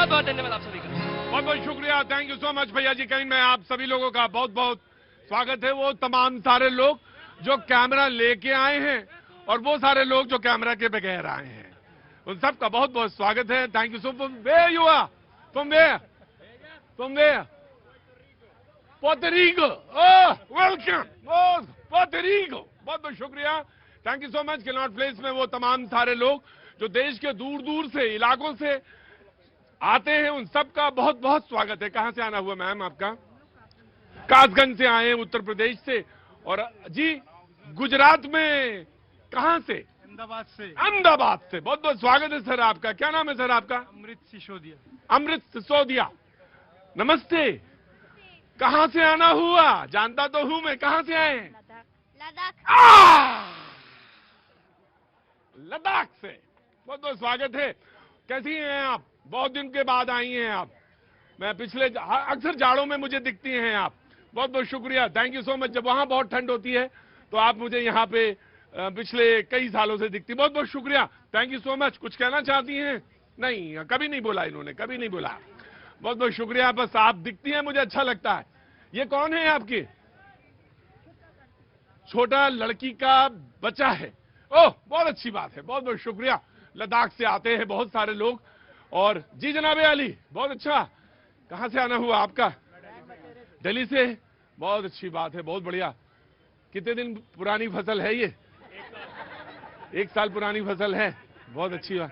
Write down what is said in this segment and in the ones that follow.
बहुत बहुत धन्यवाद आप सभी का। बहुत बहुत शुक्रिया, थैंक यू सो मच भैया जी। कहीं मैं आप सभी लोगों का बहुत बहुत स्वागत है। वो तमाम सारे लोग जो कैमरा लेके आए हैं और वो सारे लोग जो कैमरा के बगैर आए हैं, उन सबका बहुत बहुत स्वागत है। Thank you so much. Way you are from where? From where? Puerto Rico. Oh, welcome. Oh, Puerto Rico. बहुत बहुत शुक्रिया, thank you so much. Cannot place में वो तमाम सारे लोग जो देश के दूर दूर से इलाकों से आते हैं, उन सबका बहुत बहुत स्वागत है। कहां से आना हुआ मैम आपका? कासगंज से आए हैं, उत्तर प्रदेश से। और जी गुजरात में कहां से? अहमदाबाद से। अहमदाबाद से। बहुत बहुत स्वागत है सर आपका। क्या नाम है सर आपका? अमृत सिसोदिया। अमृत सिसोदिया, नमस्ते। कहां से आना हुआ? जानता तो हूं मैं। कहां से आए हैं? लद्दाख। लद्दाख से। बहुत बहुत स्वागत है। कैसी हैं आप? बहुत दिन के बाद आई हैं आप। मैं पिछले अक्सर जाड़ों में मुझे दिखती हैं आप। बहुत बहुत शुक्रिया, थैंक यू सो मच। जब वहां बहुत ठंड होती है तो आप मुझे यहाँ पे पिछले कई सालों से दिखती। बहुत बहुत शुक्रिया, थैंक यू सो मच। कुछ कहना चाहती हैं? नहीं, कभी नहीं बोला इन्होंने, कभी नहीं बोला। बहुत बहुत शुक्रिया, बस आप दिखती हैं, मुझे अच्छा लगता है। ये कौन है आपकी? छोटा लड़की का बच्चा है। ओह, बहुत अच्छी बात है, बहुत बहुत शुक्रिया। लद्दाख से आते हैं बहुत सारे लोग। और जी जनाबे अली, बहुत अच्छा। कहां से आना हुआ आपका? दिल्ली से। बहुत अच्छी बात है, बहुत बढ़िया। कितने दिन पुरानी फसल है ये? 1 साल पुरानी फसल है। बहुत अच्छी बात।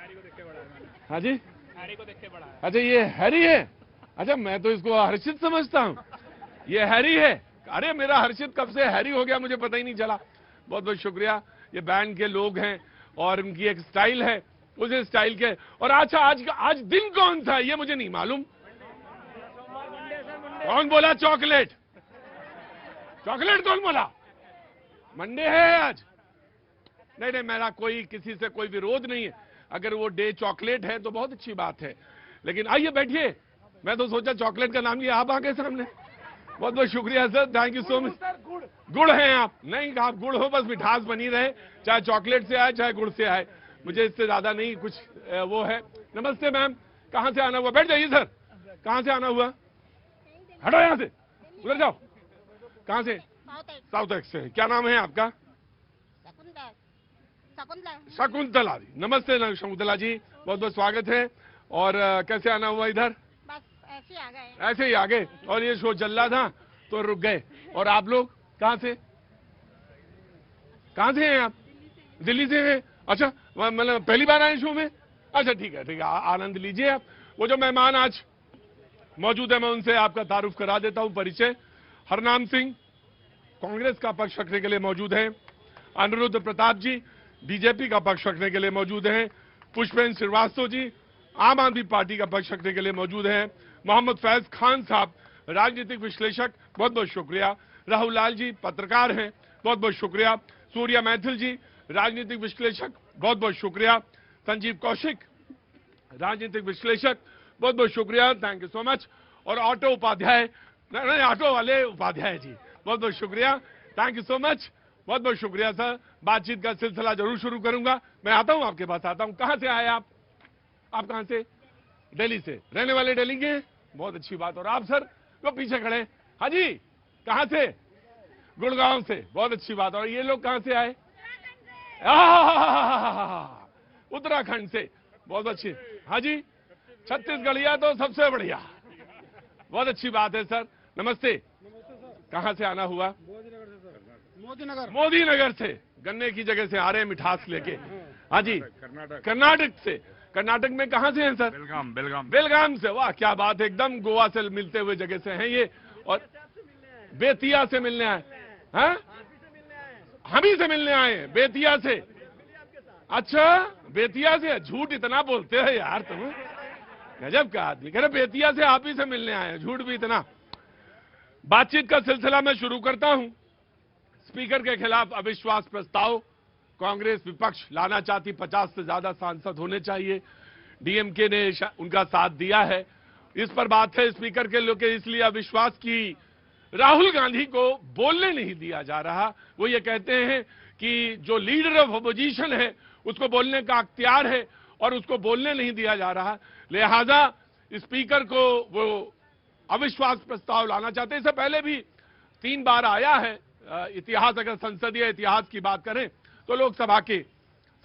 हाँ जी, हैरी को देख के बड़ा है। अच्छा ये हैरी है। अच्छा, मैं तो इसको हर्षित समझता हूँ। ये हैरी है। अरे मेरा हर्षित कब से हैरी हो गया, मुझे पता ही नहीं चला। बहुत बहुत शुक्रिया। ये बैंड के लोग हैं और उनकी एक स्टाइल है, उस स्टाइल के। और अच्छा, आज दिन कौन सा है ये मुझे नहीं मालूम। कौन बोला चॉकलेट? चॉकलेट कौन बोला? मंडे है आज? नहीं नहीं, मेरा कोई किसी से कोई विरोध नहीं है। अगर वो डे चॉकलेट है तो बहुत अच्छी बात है। लेकिन आइए बैठिए। मैं तो सोचा चॉकलेट का नाम लिया, आप आ गए सामने। बहुत बहुत शुक्रिया sir, thank you so much. गुड़ हैं आप? नहीं, आप गुड़ हो, बस मिठास बनी रहे, चाहे चॉकलेट से आए चाहे गुड़ से आए, मुझे इससे ज्यादा नहीं कुछ वो है। नमस्ते मैम, कहां से आना हुआ? बैठ जाइए सर। कहां से आना हुआ? हटो यहां से, उधर जाओ। कहां से? साउथ एक्स से। क्या नाम है आपका? शकुंतला जी। नमस्ते शकुंतला जी, बहुत बहुत स्वागत है। और कैसे आना हुआ इधर? बस ऐसे आ गए। ऐसे ही आ गए। और ये शो चल रहा था तो रुक गए। और आप लोग कहां से? कहां से हैं आप? दिल्ली से हैं। अच्छा, मतलब पहली बार आए शो में? अच्छा ठीक है, ठीक है, आनंद लीजिए आप। वो जो मेहमान आज मौजूद है, मैं उनसे आपका तारुफ करा देता हूं, परिचय। हरनाम सिंह कांग्रेस का पक्ष रखने के लिए मौजूद हैं। अनिरुद्ध प्रताप जी बीजेपी का पक्ष रखने के लिए मौजूद हैं। पुष्पेंद्र श्रीवास्तव जी आम आदमी पार्टी का पक्ष रखने के लिए मौजूद हैं। मोहम्मद फैज खान साहब राजनीतिक विश्लेषक, बहुत बहुत शुक्रिया। राहुल लाल जी पत्रकार हैं, बहुत बहुत शुक्रिया। सूर्या मैथिल जी राजनीतिक विश्लेषक, बहुत बहुत शुक्रिया। संजीव कौशिक राजनीतिक विश्लेषक, बहुत बहुत शुक्रिया, थैंक यू सो मच। और ऑटो उपाध्याय, नहीं ऑटो वाले उपाध्याय जी, बहुत बहुत शुक्रिया, थैंक यू सो मच, बहुत बहुत शुक्रिया सर। बातचीत का सिलसिला जरूर शुरू करूंगा। मैं आता हूं आपके पास, आता हूं। कहां से आए आप? आप कहां से? दिल्ली से। रहने वाले दिल्ली के? बहुत अच्छी बात। और आप सर वो पीछे खड़े? हाँ जी, कहां से? गुड़गांव से। बहुत अच्छी बात। और ये लोग कहां से आए? उत्तराखंड से। बहुत अच्छी। हाँ जी, छत्तीसगढ़िया तो सबसे बढ़िया। बहुत अच्छी बात है सर। नमस्ते। कहां से आना हुआ? मोदी नगर से। गन्ने की जगह से आ रहे हैं मिठास लेके। हाँ जी, कर्नाटक से। कर्नाटक में कहां से हैं सर? बेलगाम से। वाह क्या बात है, एकदम गोवा से मिलते हुए जगह से हैं ये। और बेतिया से मिलने आए हैं? हम ही से मिलने आए हैं, बेतिया से। अच्छा, बेतिया से? झूठ इतना बोलते हो यार तुम, गजब का आदमी। कह रहे बेतिया से आप ही से मिलने आए हैं, झूठ भी इतना। बातचीत का सिलसिला मैं शुरू करता हूं। स्पीकर के खिलाफ अविश्वास प्रस्ताव कांग्रेस विपक्ष लाना चाहती, 50 से ज्यादा सांसद होने चाहिए। डीएमके ने उनका साथ दिया है। इस पर बात है स्पीकर के लोग इसलिए अविश्वास की राहुल गांधी को बोलने नहीं दिया जा रहा। वो ये कहते हैं कि जो लीडर ऑफ अपोजिशन है उसको बोलने का अख्तियार है और उसको बोलने नहीं दिया जा रहा। लिहाजा स्पीकर को वो अविश्वास प्रस्ताव लाना चाहते हैं। इससे पहले भी 3 बार आया है। इतिहास, अगर संसदीय इतिहास की बात करें तो लोकसभा के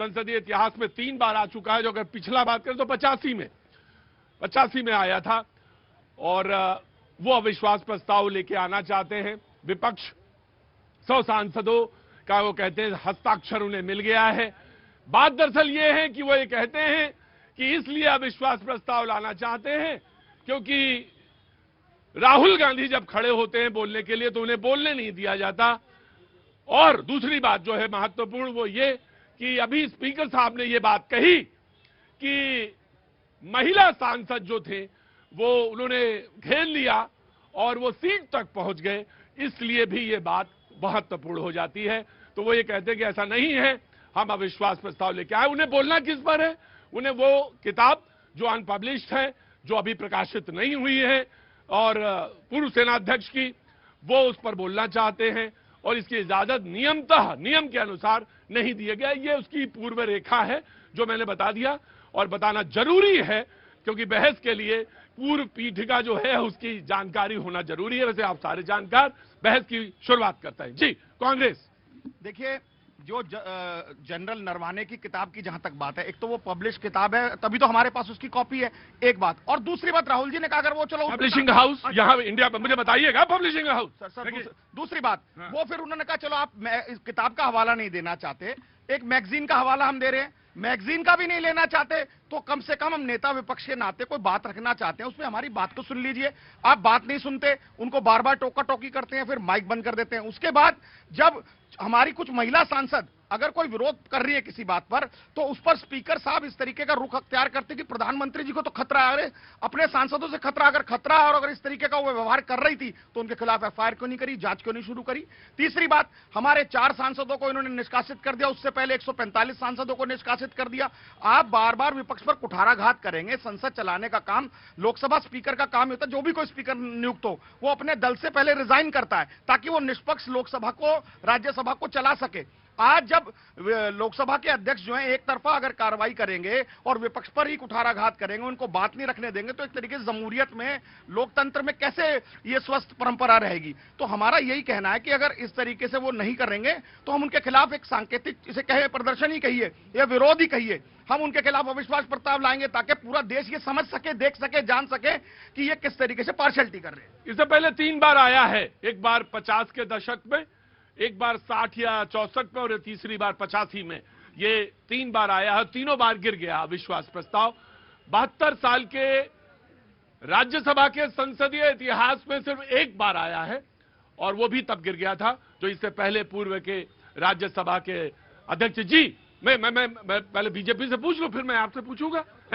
संसदीय इतिहास में 3 बार आ चुका है। जो अगर पिछला बात करें तो 85 में आया था और वो अविश्वास प्रस्ताव लेके आना चाहते हैं। विपक्ष 100 सांसदों का वो कहते हैं हस्ताक्षर उन्हें मिल गया है। बात दरअसल ये है कि वो ये कहते हैं कि इसलिए अविश्वास प्रस्ताव लाना चाहते हैं क्योंकि राहुल गांधी जब खड़े होते हैं बोलने के लिए तो उन्हें बोलने नहीं दिया जाता। और दूसरी बात जो है महत्वपूर्ण वो ये कि अभी स्पीकर साहब ने ये बात कही कि महिला सांसद जो थे वो उन्होंने घेर लिया और वो सीट तक पहुंच गए, इसलिए भी ये बात महत्वपूर्ण हो जाती है। तो वो ये कहते हैं कि ऐसा नहीं है, हम अविश्वास प्रस्ताव लेके आए। उन्हें बोलना किस पर है? उन्हें वो किताब जो अनपब्लिश्ड है, जो अभी प्रकाशित नहीं हुई है और पूर्व सेनाध्यक्ष की, वो उस पर बोलना चाहते हैं और इसकी इजाजत नियम के अनुसार नहीं दिया गया। ये उसकी पूर्व रेखा है जो मैंने बता दिया और बताना जरूरी है क्योंकि बहस के लिए पूर्व पीठिका जो है उसकी जानकारी होना जरूरी है। वैसे आप सारे जानकार, बहस की शुरुआत करते हैं। जी, कांग्रेस। देखिए, जो जनरल नरवाने की किताब की जहां तक बात है, एक तो वो पब्लिश किताब है, तभी तो हमारे पास उसकी कॉपी है, एक बात। और दूसरी बात, राहुल जी ने कहा अगर वो चलो पब्लिशिंग हाउस यहाँ इंडिया में, मुझे बताइएगा पब्लिशिंग हाउस। सर दूसरी बात, वो फिर उन्होंने कहा चलो आप इस किताब का हवाला नहीं देना चाहते, एक मैगजीन का हवाला हम दे रहे हैं, मैगजीन का भी नहीं लेना चाहते, तो कम से कम हम नेता विपक्ष के नाते कोई बात रखना चाहते हैं, उसमें हमारी बात को सुन लीजिए। आप बात नहीं सुनते, उनको बार बार टोका टोकी करते हैं, फिर माइक बंद कर देते हैं। उसके बाद जब हमारी कुछ महिला सांसद अगर कोई विरोध कर रही है किसी बात पर, तो उस पर स्पीकर साहब इस तरीके का रुख अख्तियार करते कि प्रधानमंत्री जी को तो खतरा है, अरे अपने सांसदों से खतरा, अगर खतरा है और अगर इस तरीके का वो व्यवहार कर रही थी तो उनके खिलाफ एफआईआर क्यों नहीं करी, जांच क्यों नहीं शुरू करी। तीसरी बात, हमारे 4 सांसदों को इन्होंने निष्कासित कर दिया, उससे पहले 145 सांसदों को निष्कासित कर दिया। आप बार बार विपक्ष पर कुठाराघात करेंगे। संसद चलाने का काम लोकसभा स्पीकर का काम होता है। जो भी कोई स्पीकर नियुक्त हो वो अपने दल से पहले रिजाइन करता है ताकि वो निष्पक्ष लोकसभा को, राज्यसभा को चला सके। आज जब लोकसभा के अध्यक्ष जो हैं एक तरफा अगर कार्रवाई करेंगे और विपक्ष पर ही कुठाराघात करेंगे, उनको बात नहीं रखने देंगे, तो एक तरीके से जमहूरियत में, लोकतंत्र में कैसे ये स्वस्थ परंपरा रहेगी। तो हमारा यही कहना है कि अगर इस तरीके से वो नहीं करेंगे तो हम उनके खिलाफ एक सांकेतिक, इसे कहे प्रदर्शन ही कहिए या विरोध ही कहिए, हम उनके खिलाफ अविश्वास प्रस्ताव लाएंगे ताकि पूरा देश ये समझ सके, देख सके, जान सके कि ये किस तरीके से पार्शियलिटी कर रहे हैं। इससे पहले 3 बार आया है, एक बार 50 के दशक में, एक बार 60 या 64 में और तीसरी बार 85 में। ये 3 बार आया है, तीनों बार गिर गया अविश्वास प्रस्ताव। 72 साल के राज्यसभा के संसदीय इतिहास में सिर्फ एक बार आया है और वो भी तब गिर गया था जो इससे पहले पूर्व के राज्यसभा के अध्यक्ष जी। मैं पहले बीजेपी से पूछ लूं फिर मैं आपसे पूछूंगा।